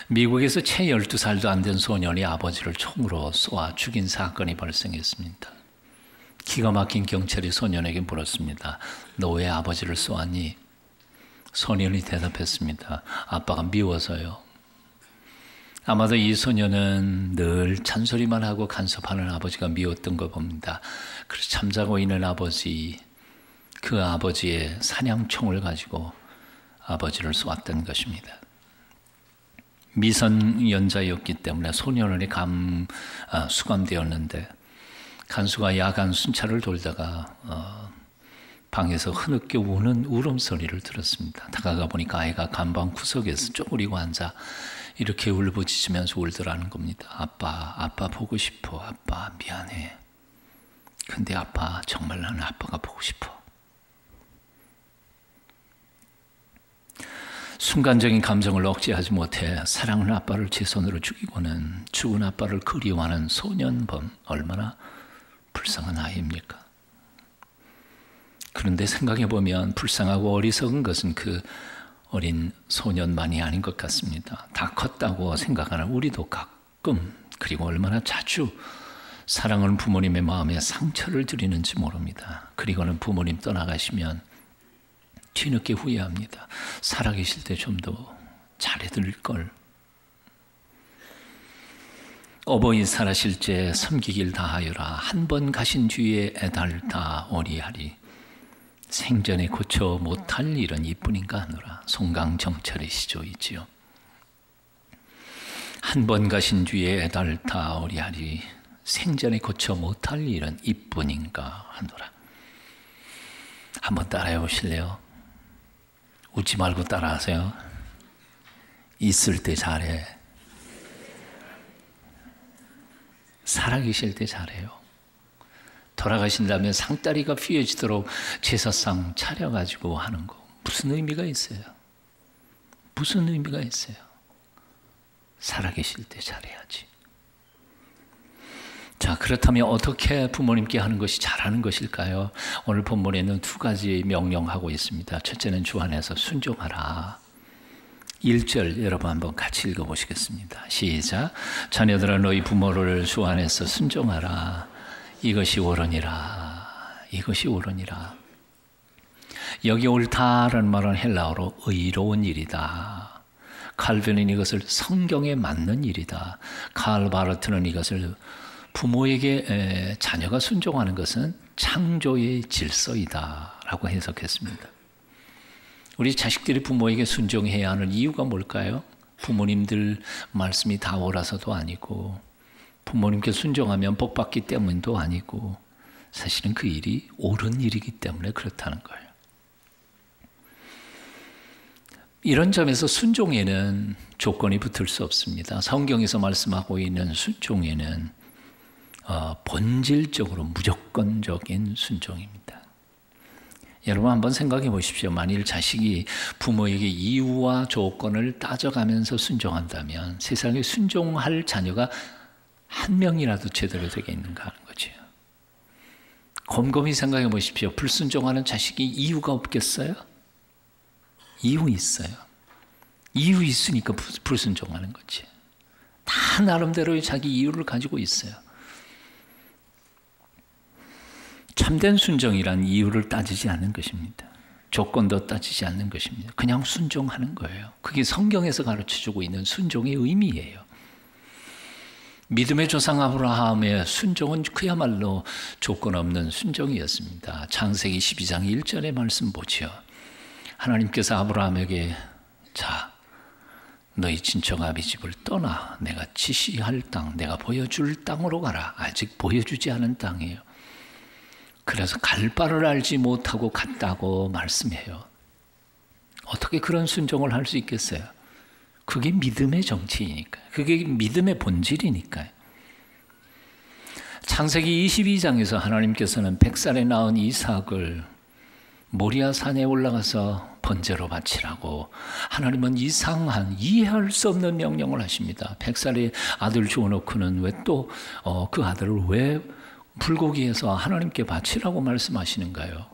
미국에서 채 12살도 안 된 소년이 아버지를 총으로 쏘아 죽인 사건이 발생했습니다. 기가 막힌 경찰이 소년에게 물었습니다. 너 왜 아버지를 쏘았니? 소년이 대답했습니다. 아빠가 미워서요. 아마도 이 소년은 늘 잔소리만 하고 간섭하는 아버지가 미웠던 거 봅니다. 그래서 잠자고 있는 아버지, 그 아버지의 사냥총을 가지고 아버지를 쏘았던 것입니다. 미성년자였기 때문에 소년원에 수감되었는데 간수가 야간 순찰을 돌다가 방에서 흐느껴 우는 울음소리를 들었습니다. 다가가 보니까 아이가 간방 구석에서 쪼그리고 앉아 이렇게 울부짖으면서 울더라는 겁니다. 아빠 보고 싶어. 아빠 미안해. 근데 아빠 정말 나는 아빠가 보고 싶어. 순간적인 감정을 억제하지 못해 사랑하는 아빠를 제 손으로 죽이고는 죽은 아빠를 그리워하는 소년범, 얼마나 불쌍한 아이입니까? 그런데 생각해보면 불쌍하고 어리석은 것은 그 어린 소년만이 아닌 것 같습니다. 다 컸다고 생각하는 우리도 가끔, 그리고 얼마나 자주 사랑하는 부모님의 마음에 상처를 드리는지 모릅니다. 그리고는 부모님 떠나가시면 뒤늦게 후회합니다. 살아계실 때 좀 더 잘해드릴 걸. 어버이 살아실 때 섬기길 다하여라. 한 번 가신 뒤에 애달다 어리하리. 생전에 고쳐 못할 일은 이뿐인가 하노라. 송강정철의 시조이지요. 한 번 가신 뒤에 애달다 어리하리. 생전에 고쳐 못할 일은 이뿐인가 하노라. 한번 따라해 보실래요? 웃지 말고 따라하세요. 있을 때 잘해. 살아계실 때 잘해요. 돌아가신다면 상다리가 휘어지도록 제사상 차려가지고 하는 거 무슨 의미가 있어요? 무슨 의미가 있어요? 살아계실 때 잘해야지. 자, 그렇다면 어떻게 부모님께 하는 것이 잘하는 것일까요? 오늘 본문에는 두 가지 명령하고 있습니다. 첫째는 주 안에서 순종하라. 1절 여러분 한번 같이 읽어보시겠습니다. 시작. 자녀들아 너희 부모를 주 안에서 순종하라. 이것이 옳으니라. 이것이 옳으니라. 여기 옳다라는 말은 헬라어로 의로운 일이다. 칼빈은 이것을 성경에 맞는 일이다. 칼 바르트는 이것을 부모에게 자녀가 순종하는 것은 창조의 질서이다 라고 해석했습니다. 우리 자식들이 부모에게 순종해야 하는 이유가 뭘까요? 부모님들 말씀이 다 옳아서도 아니고 부모님께 순종하면 복받기 때문도 아니고 사실은 그 일이 옳은 일이기 때문에 그렇다는 거예요. 이런 점에서 순종에는 조건이 붙을 수 없습니다. 성경에서 말씀하고 있는 순종에는 본질적으로 무조건적인 순종입니다. 여러분 한번 생각해 보십시오. 만일 자식이 부모에게 이유와 조건을 따져가면서 순종한다면 세상에 순종할 자녀가 한 명이라도 제대로 되게 있는가 하는 거죠. 곰곰이 생각해 보십시오. 불순종하는 자식이 이유가 없겠어요? 이유 있어요. 이유 있으니까 불순종하는 거지. 다 나름대로의 자기 이유를 가지고 있어요. 참된 순종이란 이유를 따지지 않는 것입니다. 조건도 따지지 않는 것입니다. 그냥 순종하는 거예요. 그게 성경에서 가르쳐주고 있는 순종의 의미예요. 믿음의 조상 아브라함의 순종은 그야말로 조건 없는 순종이었습니다. 창세기 12장 1절의 말씀 보죠. 하나님께서 아브라함에게 자, 너희 친척 아비 집을 떠나 내가 지시할 땅, 내가 보여줄 땅으로 가라. 아직 보여주지 않은 땅이에요. 그래서 갈 바를 알지 못하고 갔다고 말씀해요. 어떻게 그런 순종을 할 수 있겠어요? 그게 믿음의 정치이니까요. 그게 믿음의 본질이니까요. 창세기 22장에서 하나님께서는 100살에 낳은 이삭을 모리아 산에 올라가서 번제로 바치라고 하나님은 이상한 이해할 수 없는 명령을 하십니다. 100살의 아들 주어놓고는 왜 또 그 아들을 왜 불고기에서 하나님께 바치라고 말씀하시는가요?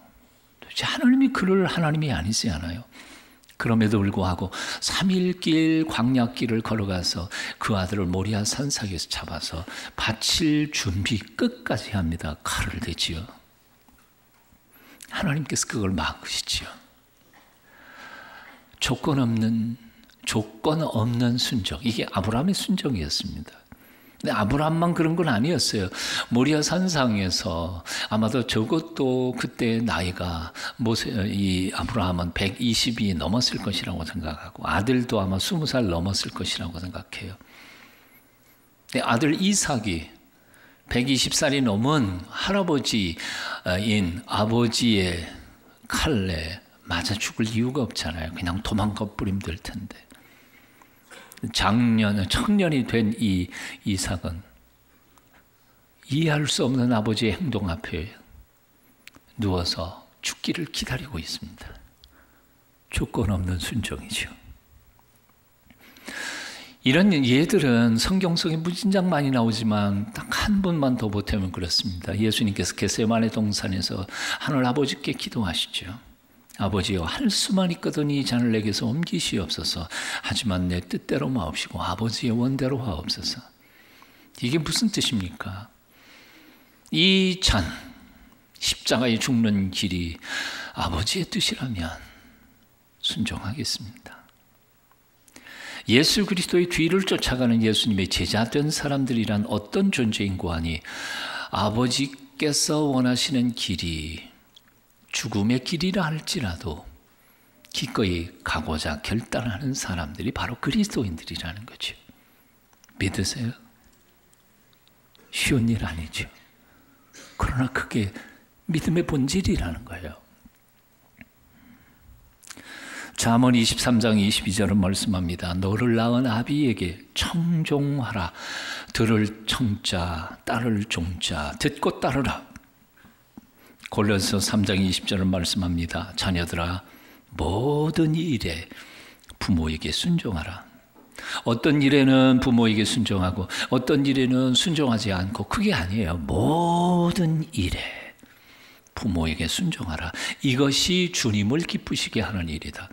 도대체 하나님이 그럴 하나님이 아니지 않아요? 그럼에도 불구하고 3일길 광야길을 걸어가서 그 아들을 모리아 산삭에서 잡아서 바칠 준비 끝까지 합니다. 칼을 대지요. 하나님께서 그걸 막으시지요. 조건 없는 순종. 이게 아브라함의 순종이었습니다. 근데 아브라함만 그런 건 아니었어요. 모리아 산상에서 아마도 적어도 그때 나이가 이 아브라함은 120이 넘었을 것이라고 생각하고 아들도 아마 20살 넘었을 것이라고 생각해요. 근데 아들 이삭이 120살이 넘은 할아버지인 아버지의 칼에 맞아 죽을 이유가 없잖아요. 그냥 도망가 버리면 될 텐데. 청년이 된 이 이삭은 이해할 수 없는 아버지의 행동 앞에 누워서 죽기를 기다리고 있습니다. 조건 없는 순종이죠. 이런 예들은 성경 속에 무진장 많이 나오지만 딱 한 분만 더 보태면 그렇습니다. 예수님께서 겟세마네 동산에서 하늘 아버지께 기도하시죠. 아버지여, 할 수만 있거든 이 잔을 내게서 옮기시옵소서. 하지만 내 뜻대로 마옵시고 아버지의 원대로 하옵소서. 이게 무슨 뜻입니까? 이 잔, 십자가에 죽는 길이 아버지의 뜻이라면 순종하겠습니다. 예수 그리스도의 뒤를 쫓아가는 예수님의 제자된 사람들이란 어떤 존재인고 하니 아버지께서 원하시는 길이 죽음의 길이라 할지라도 기꺼이 가고자 결단하는 사람들이 바로 그리스도인들이라는 거죠. 믿으세요? 쉬운 일 아니죠. 그러나 그게 믿음의 본질이라는 거예요. 잠언 23장 22절은 말씀합니다. 너를 낳은 아비에게 청종하라. 들을 청자, 따를 종자, 듣고 따르라. 골로새 3장 20절은 말씀합니다. 자녀들아, 모든 일에 부모에게 순종하라. 어떤 일에는 부모에게 순종하고 어떤 일에는 순종하지 않고, 그게 아니에요. 모든 일에 부모에게 순종하라. 이것이 주님을 기쁘시게 하는 일이다.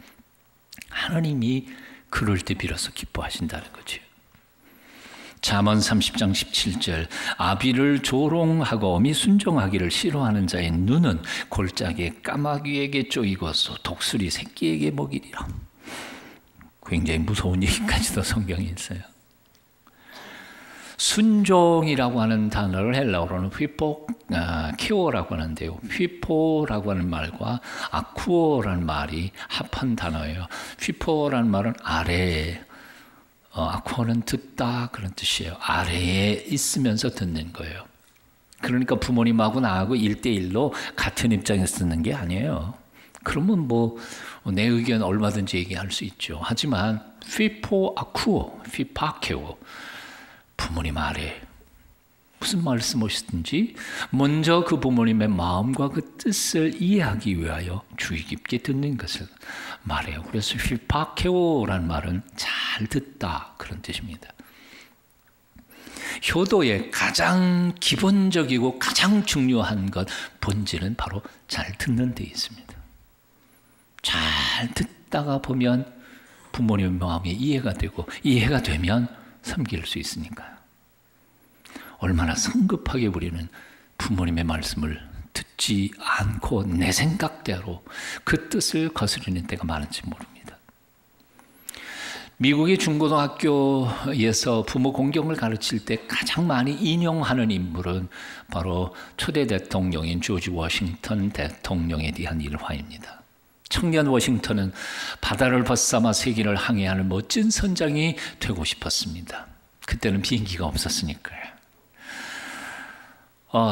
하나님이 그럴 때 비로소 기뻐하신다는 거죠. 잠언 30장 17절 아비를 조롱하고 어미 순종하기를 싫어하는 자의 눈은 골짜기에 까마귀에게 쪼이고 독수리 새끼에게 먹이리라. 굉장히 무서운 얘기까지도 성경에 있어요. 순종이라고 하는 단어를 헬라어로는 키오라고 하는데요. 휘포라고 하는 말과 아쿠오라는 말이 합한 단어예요. 휘포라는 말은 아래, 아쿠오는 듣다 그런 뜻이에요. 아래에 있으면서 듣는 거예요. 그러니까 부모님하고 나하고 1대1로 같은 입장에서 듣는 게 아니에요. 그러면 내 의견 얼마든지 얘기할 수 있죠. 하지만 휘포 아쿠오, 휘파케오, 부모님 아래 무슨 말씀하시든지 먼저 그 부모님의 마음과 그 뜻을 이해하기 위하여 주의 깊게 듣는 것을 말해요. 그래서 휘파케오라는 말은 잘 듣다 그런 뜻입니다. 효도의 가장 기본적이고 가장 중요한 것 본질은 바로 잘 듣는 데 있습니다. 잘 듣다가 보면 부모님의 마음이 이해가 되고 이해가 되면 섬길 수 있으니까요. 얼마나 성급하게 우리는 부모님의 말씀을 듣지 않고 내 생각대로 그 뜻을 거스르는 때가 많은지 모릅니다. 미국의 중고등학교에서 부모 공경을 가르칠 때 가장 많이 인용하는 인물은 바로 초대 대통령인 조지 워싱턴 대통령에 대한 일화입니다. 청년 워싱턴은 바다를 벗삼아 세계를 항해하는 멋진 선장이 되고 싶었습니다. 그때는 비행기가 없었으니까요.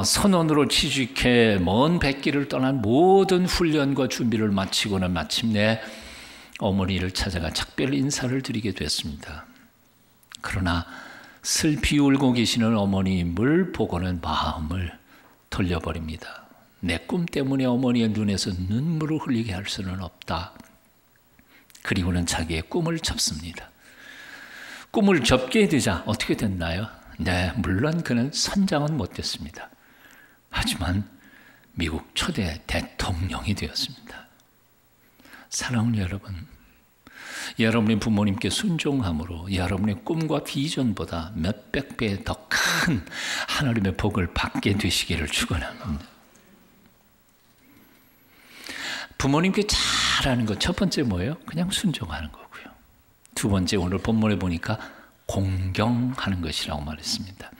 선원으로 취직해 먼 백길을 떠난 모든 훈련과 준비를 마치고는 마침내 어머니를 찾아가 작별 인사를 드리게 됐습니다. 그러나 슬피 울고 계시는 어머님을 보고는 마음을 돌려버립니다. 내 꿈 때문에 어머니의 눈에서 눈물을 흘리게 할 수는 없다. 그리고는 자기의 꿈을 접습니다. 꿈을 접게 되자 어떻게 됐나요? 네, 물론 그는 선장은 못 됐습니다. 하지만 미국 초대 대통령이 되었습니다. 사랑하는 여러분, 여러분의 부모님께 순종함으로 여러분의 꿈과 비전보다 몇백 배 더 큰 하나님의 복을 받게 되시기를 축원합니다. 부모님께 잘하는 것 첫 번째 뭐예요? 그냥 순종하는 거고요. 두 번째 오늘 본문에 보니까 공경하는 것이라고 말했습니다.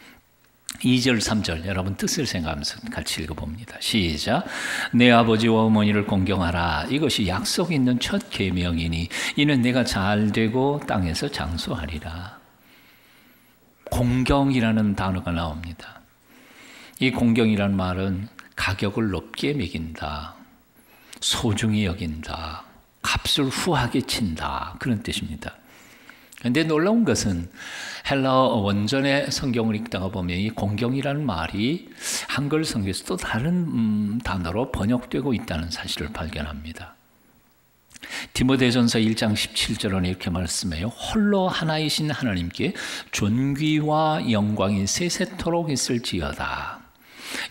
2절 3절 여러분 뜻을 생각하면서 같이 읽어봅니다. 시작. 내 아버지와 어머니를 공경하라. 이것이 약속 있는 첫 계명이니 이는 내가 잘되고 땅에서 장수하리라. 공경이라는 단어가 나옵니다. 이 공경이라는 말은 가격을 높게 매긴다, 소중히 여긴다, 값을 후하게 친다, 그런 뜻입니다. 그런데 놀라운 것은 헬라어 원전의 성경을 읽다가 보면 이 공경이라는 말이 한글 성경에서 또 다른 단어로 번역되고 있다는 사실을 발견합니다. 디모데전서 1장 17절은 이렇게 말씀해요. 홀로 하나이신 하나님께 존귀와 영광이 세세토록 있을지어다.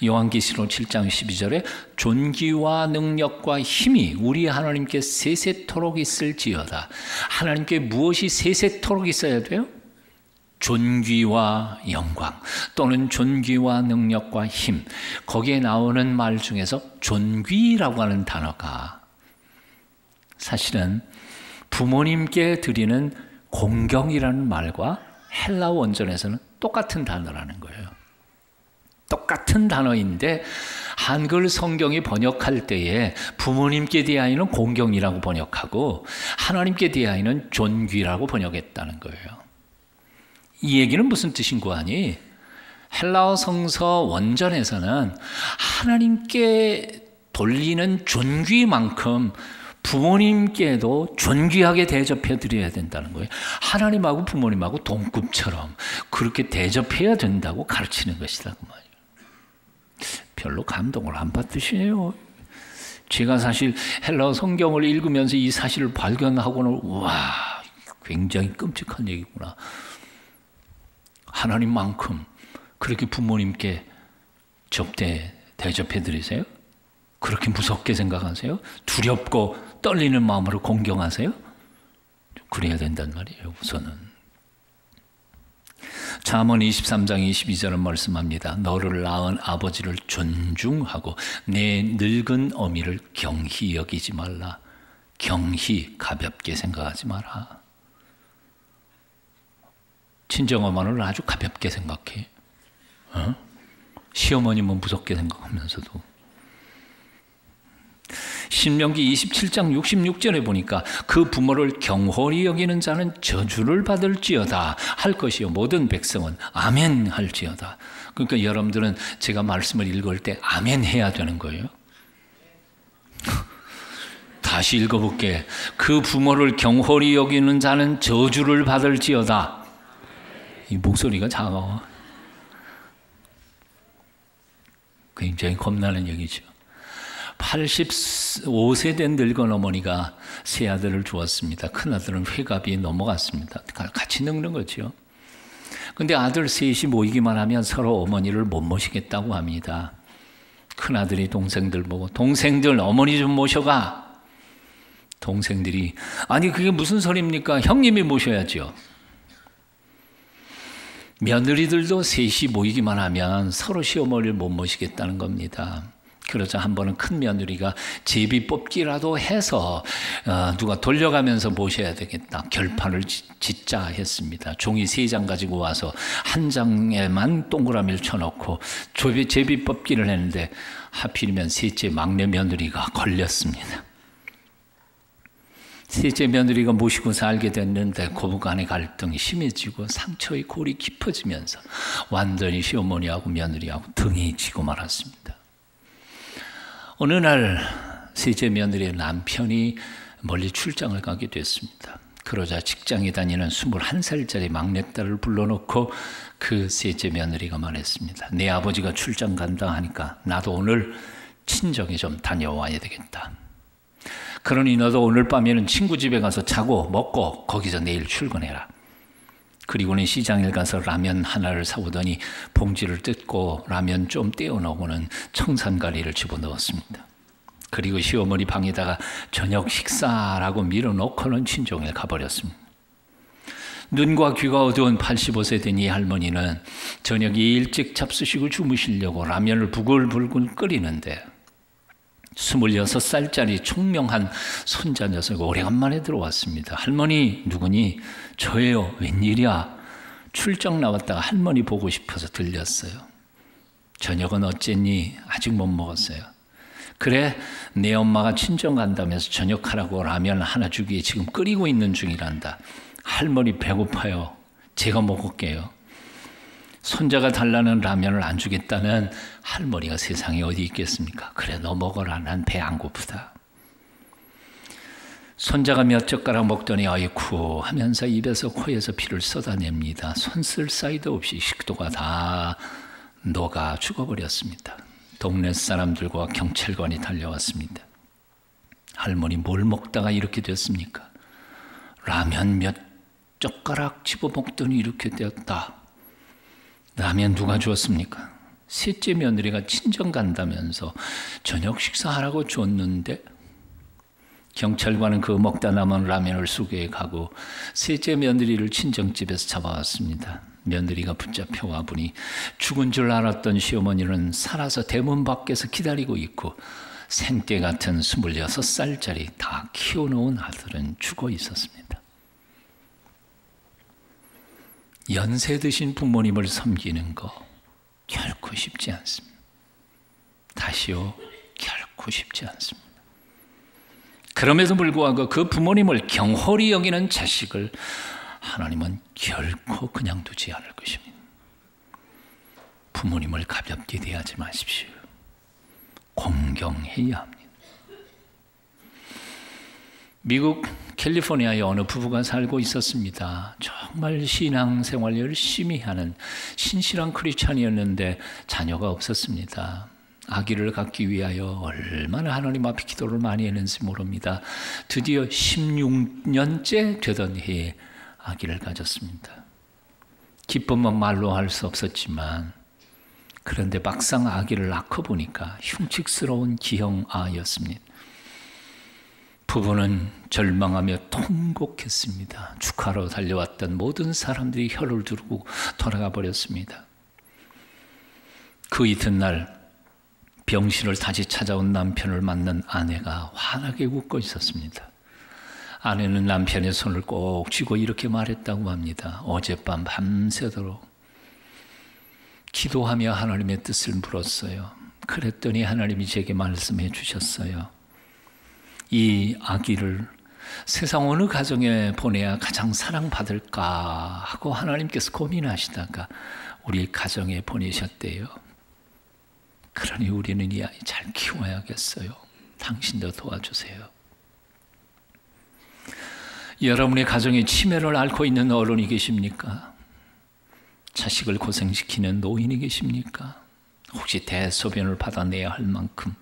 요한계시록 7장 12절에 존귀와 능력과 힘이 우리 하나님께 세세토록 있을지어다. 하나님께 무엇이 세세토록 있어야 돼요? 존귀와 영광 또는 존귀와 능력과 힘. 거기에 나오는 말 중에서 존귀라고 하는 단어가 사실은 부모님께 드리는 공경이라는 말과 헬라어 원전에서는 똑같은 단어라는 거예요. 똑같은 단어인데 한글 성경이 번역할 때에 부모님께 대하여는 공경이라고 번역하고 하나님께 대하여는 존귀라고 번역했다는 거예요. 이 얘기는 무슨 뜻인 거 아니? 헬라어 성서 원전에서는 하나님께 돌리는 존귀만큼 부모님께도 존귀하게 대접해 드려야 된다는 거예요. 하나님하고 부모님하고 동급처럼 그렇게 대접해야 된다고 가르치는 것이다 그 말이에요. 별로 감동을 안 받으시네요. 제가 사실 헬라어 성경을 읽으면서 이 사실을 발견하고는 와, 굉장히 끔찍한 얘기구나. 하나님만큼 그렇게 부모님께 대접해 드리세요? 그렇게 무섭게 생각하세요? 두렵고 떨리는 마음으로 공경하세요? 그래야 된단 말이에요. 우선은 잠언 23장 22절은 말씀합니다. 너를 낳은 아버지를 존중하고 내 늙은 어미를 경히 여기지 말라. 경히 가볍게 생각하지 마라. 친정어머니를 아주 가볍게 생각해. 시어머님은 무섭게 생각하면서도. 신명기 27장 66절에 보니까 그 부모를 경홀히 여기는 자는 저주를 받을지어다 할 것이요 모든 백성은 아멘 할지어다. 그러니까 여러분들은 제가 말씀을 읽을 때 아멘 해야 되는 거예요. 다시 읽어볼게. 그 부모를 경홀히 여기는 자는 저주를 받을지어다. 이 목소리가 작아. 굉장히 겁나는 얘기죠. 85세 된 늙은 어머니가 세 아들을 주었습니다. 큰 아들은 회갑이 넘어갔습니다. 같이 늙는 거죠. 근데 아들 셋이 모이기만 하면 서로 어머니를 못 모시겠다고 합니다. 큰 아들이 동생들 보고 동생들 어머니 좀 모셔가. 동생들이 아니 그게 무슨 소리입니까? 형님이 모셔야죠. 며느리들도 셋이 모이기만 하면 서로 시어머니를 못 모시겠다는 겁니다. 그러자 한 번은 큰 며느리가 제비 뽑기라도 해서 누가 돌려가면서 모셔야 되겠다. 결판을 짓자 했습니다. 종이 3장 가지고 와서 한 장에만 동그라미를 쳐놓고 제비 뽑기를 했는데 하필이면 셋째 막내 며느리가 걸렸습니다. 셋째 며느리가 모시고 살게 됐는데 고부간의 갈등이 심해지고 상처의 골이 깊어지면서 완전히 시어머니하고 며느리하고 등이 지고 말았습니다. 어느 날 셋째 며느리의 남편이 멀리 출장을 가게 됐습니다. 그러자 직장에 다니는 21살짜리 막내딸을 불러놓고 그 셋째 며느리가 말했습니다. 내 아버지가 출장 간다 하니까 나도 오늘 친정에 좀 다녀와야 되겠다. 그러니 너도 오늘 밤에는 친구 집에 가서 자고 먹고 거기서 내일 출근해라. 그리고는 시장에 가서 라면 하나를 사오더니 봉지를 뜯고 라면 좀 떼어 넣고는 청산가리를 집어넣었습니다. 그리고 시어머니 방에다가 저녁 식사라고 밀어놓고는 친정에 가버렸습니다. 눈과 귀가 어두운 85세 된 이 할머니는 저녁에 일찍 잡수시고 주무시려고 라면을 부글부글 끓이는데 26살짜리 총명한 손자 녀석이 오래간만에 들어왔습니다. 할머니 누구니? 저예요. 웬일이야? 출장 나왔다가 할머니 보고 싶어서 들렸어요. 저녁은 어쨌니? 아직 못 먹었어요. 그래, 내 엄마가 친정 간다면서 저녁하라고 라면 하나 주기에 지금 끓이고 있는 중이란다. 할머니 배고파요. 제가 먹을게요. 손자가 달라는 라면을 안 주겠다는 할머니가 세상에 어디 있겠습니까? 그래, 너 먹어라. 난 배 안 고프다. 손자가 몇 젓가락 먹더니 아이쿠 하면서 입에서 코에서 피를 쏟아냅니다. 손 쓸 사이도 없이 식도가 다 녹아 죽어버렸습니다. 동네 사람들과 경찰관이 달려왔습니다. 할머니 뭘 먹다가 이렇게 됐습니까? 라면 몇 젓가락 집어먹더니 이렇게 되었다. 라면 누가 주었습니까? 셋째 며느리가 친정 간다면서 저녁 식사하라고 줬는데 경찰관은 그 먹다 남은 라면을 수거해 가고 셋째 며느리를 친정집에서 잡아왔습니다. 며느리가 붙잡혀 와보니 죽은 줄 알았던 시어머니는 살아서 대문 밖에서 기다리고 있고 생떼 같은 26살짜리 다 키워놓은 아들은 죽어 있었습니다. 연세 드신 부모님을 섬기는 거 결코 쉽지 않습니다. 다시요, 결코 쉽지 않습니다. 그럼에도 불구하고 그 부모님을 경홀히 여기는 자식을 하나님은 결코 그냥 두지 않을 것입니다. 부모님을 가볍게 대하지 마십시오. 공경해야 합니다. 미국 캘리포니아에 어느 부부가 살고 있었습니다. 정말 신앙생활 열심히 하는 신실한 크리스찬이었는데 자녀가 없었습니다. 아기를 갖기 위하여 얼마나 하나님 앞에 기도를 많이 했는지 모릅니다. 드디어 16년째 되던 해에 아기를 가졌습니다. 기쁨은 말로 할 수 없었지만 그런데 막상 아기를 낳고 보니까 흉측스러운 기형아였습니다. 부부는 절망하며 통곡했습니다. 축하로 달려왔던 모든 사람들이 혀를 두르고 돌아가 버렸습니다. 그 이튿날 병실을 다시 찾아온 남편을 만난 아내가 환하게 웃고 있었습니다. 아내는 남편의 손을 꼭 쥐고 이렇게 말했다고 합니다. 어젯밤 밤새도록 기도하며 하나님의 뜻을 물었어요. 그랬더니 하나님이 제게 말씀해 주셨어요. 이 아기를 세상 어느 가정에 보내야 가장 사랑받을까 하고 하나님께서 고민하시다가 우리 가정에 보내셨대요. 그러니 우리는 이 아이 잘 키워야겠어요. 당신도 도와주세요. 여러분의 가정에 치매를 앓고 있는 어른이 계십니까? 자식을 고생시키는 노인이 계십니까? 혹시 대소변을 받아내야 할 만큼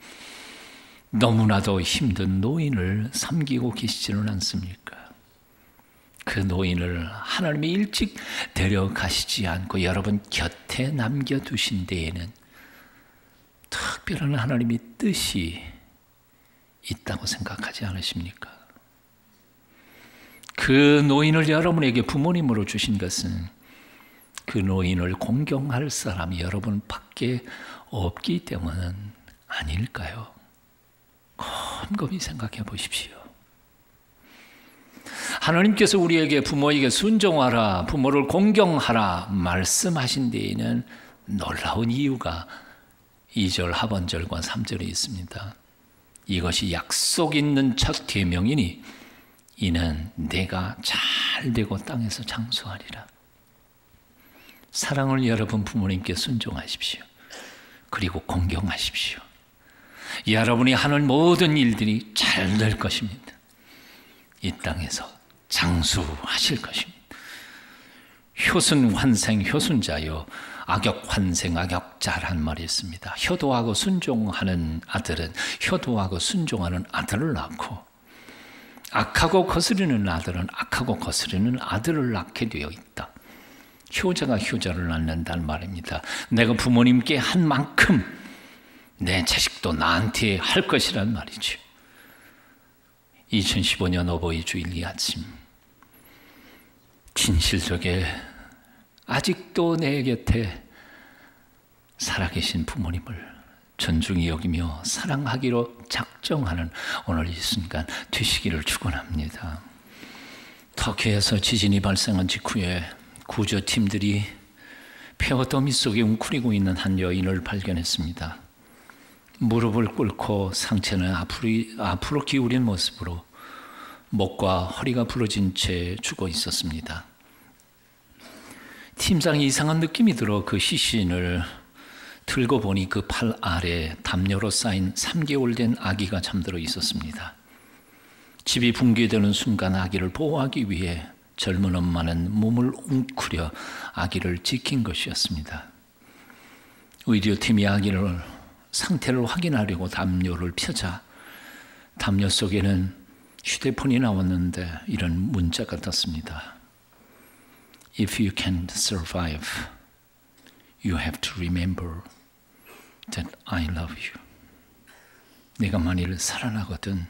너무나도 힘든 노인을 섬기고 계시지는 않습니까? 그 노인을 하나님이 일찍 데려가시지 않고 여러분 곁에 남겨두신 데에는 특별한 하나님의 뜻이 있다고 생각하지 않으십니까? 그 노인을 여러분에게 부모님으로 주신 것은 그 노인을 공경할 사람이 여러분 밖에 없기 때문은 아닐까요? 곰곰이 생각해 보십시오. 하나님께서 우리에게 부모에게 순종하라, 부모를 공경하라 말씀하신 데에는 놀라운 이유가 2절 하반절과 3절에 있습니다. 이것이 약속 있는 첫 계명이니 이는 내가 잘 되고 땅에서 장수하리라. 사랑을 여러분 부모님께 순종하십시오. 그리고 공경하십시오. 여러분이 하는 모든 일들이 잘 될 것입니다. 이 땅에서 장수하실 것입니다. 효순 환생 효순자요 악역 환생 악역자란 말이 있습니다. 효도하고 순종하는 아들은 효도하고 순종하는 아들을 낳고 악하고 거스르는 아들은 악하고 거스르는 아들을 낳게 되어 있다. 효자가 효자를 낳는다는 말입니다. 내가 부모님께 한 만큼 내 자식도 나한테 할 것이란 말이죠. 2015년 어버이 주일 이 아침, 진실되게 아직도 내 곁에 살아계신 부모님을 존중히 여기며 사랑하기로 작정하는 오늘 이 순간 되시기를 축원합니다. 터키에서 지진이 발생한 직후에 구조팀들이 폐허 더미 속에 웅크리고 있는 한 여인을 발견했습니다. 무릎을 꿇고 상체는 앞으로 기울인 모습으로 목과 허리가 부러진 채 죽어 있었습니다. 팀장이 이상한 느낌이 들어 그 시신을 들고 보니 그 팔 아래 담요로 쌓인 3개월 된 아기가 잠들어 있었습니다. 집이 붕괴되는 순간 아기를 보호하기 위해 젊은 엄마는 몸을 웅크려 아기를 지킨 것이었습니다. 의료팀이 아기를 상태를 확인하려고 담요를 펴자 담요 속에는 휴대폰이 나왔는데 이런 문자가 떴습니다. If you can survive, you have to remember that I love you. 내가 만일 살아나거든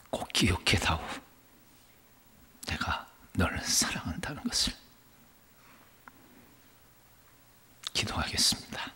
꼭 기억해다오. 내가 너를 사랑한다는 것을. 기도하겠습니다.